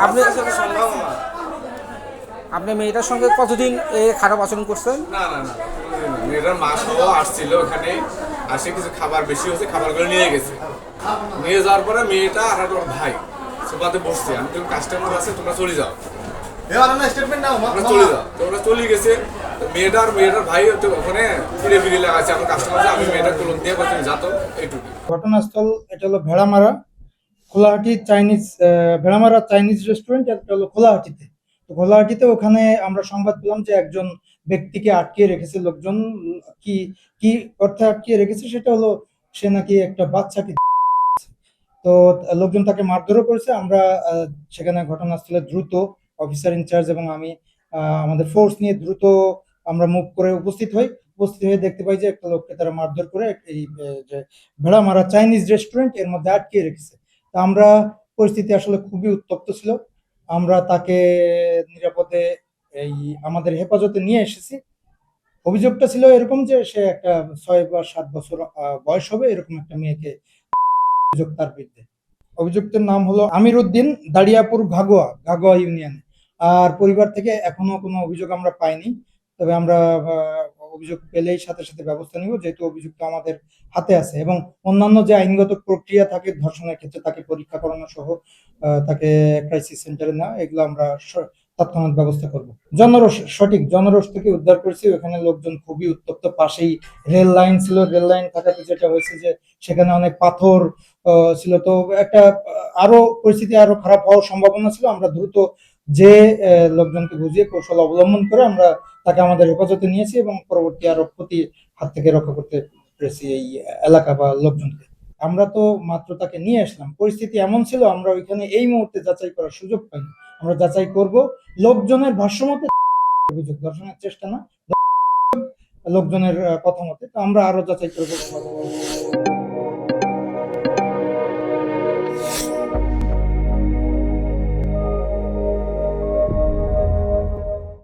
আপনি আপনি মেয়েটার সঙ্গে কতদিন খারাপ আচরণ করছেন? না না না, মেয়েটার মা সহ আসছিল ওখানে, আসে কিছু খাবার বেশি হয়েছে, খাবারগুলো নিয়ে গেছে। নিয়ে যাওয়ার পরে মেয়েটা আর ওর ভাই সোফাতে বসছে, আমি তুমি কাস্টমার আছে তোমরা চলে যাও, চলে যাও। তোমরা চলে গেছে, মেয়েটা আর মেয়েটার ভাই ওখানে ফিরে ফিরে লাগাচ্ছে আমার কাস্টমার, আমি মেয়েটা কলম দিয়ে বলছি যাতো এইটুকু। ঘটনাস্থল এটা হলো Bheramara Kholahati Chinese, Bheramara Chinese restaurant, এটা হলো খোলাহাটিতে। তো খোলাহাটিতে ওখানে আমরা সংবাদ পেলাম যে একজন ব্যক্তিকে আটকিয়ে রেখেছে লোকজন। কি কি অর্থে আটকিয়ে রেখেছে সেটা হলো সে নাকি একটা বাচ্চাকে, তো লোকজন তাকে মারধরও করেছে। আমরা সেখানে ঘটনাস্থলে দ্রুত অফিসার ইনচার্জ এবং আমি আমাদের ফোর্স নিয়ে দ্রুত আমরা মুভ করে উপস্থিত হয়ে দেখতে পাই যে একটা লোককে তারা মারধর করে এই যে ভেড়ামারা চাইনিজ রেস্টুরেন্ট এর মধ্যে আটকিয়ে রেখেছে। তো আমরা, পরিস্থিতি আসলে খুবই উত্তপ্ত ছিল, আমরা তাকে নিরাপদে এই আমাদের হেফাজতে নিয়ে এসেছি। অভিযোগটা ছিল এরকম যে সে একটা 6 বা 7 বছর বয়স হবে এরকম একটা মেয়েকে অভিযোগ তার বিরুদ্ধে। অভিযুক্তের নাম হলো আমির উদ্দিন, দাড়িয়াপুর ঘাগোয়া ইউনিয়নে। আর পরিবার থেকে এখনো কোনো অভিযোগ আমরা পাইনি, তবে আমরা অভিযোগ পেলেই সাথে সাথে ব্যবস্থা নিব, যেহেতু অভিযুক্ত আমাদের হাতে আছে। এবং অন্যান্য যে আইনগত প্রক্রিয়া থাকে ধর্ষণের ক্ষেত্রে, তাকে পরীক্ষা করানো সহ তাকে ক্রাইসিস সেন্টারে নেওয়া, এগুলো আমরা তৎক্ষণাৎ ব্যবস্থা করব। সঠিক জনরোষ থেকে উদ্ধার করেছি। ওখানে লোকজন খুবই উত্তপ্ত, পাশেই রেল লাইন ছিল, রেল লাইন থাকাতে যেটা হয়েছে যে সেখানে অনেক পাথর ছিল। তো একটা আরো পরিস্থিতি আরো খারাপ হওয়ার সম্ভাবনা ছিল। আমরা দ্রুত যে লোকজনকে বুঝিয়ে কৌশল অবলম্বন করে আমরা তাকে আমাদের হেফাজতে নিয়েছি এবং পরবর্তী আরো ক্ষতি হাত থেকে রক্ষা করতে পেরেছি এই এলাকা বা লোকজনকে। আমরা তো মাত্র তাকে নিয়ে আসলাম, পরিস্থিতি এমন ছিল আমরা ওইখানে এই মুহূর্তে যাচাই করার সুযোগ পাইনি। আমরা যাচাই করব লোকজনের ভাষ্যমতে, অভিযোগ দর্শনের চেষ্টা না, লোকজনের কথা মতে। তো আমরা আরো যাচাই করবো।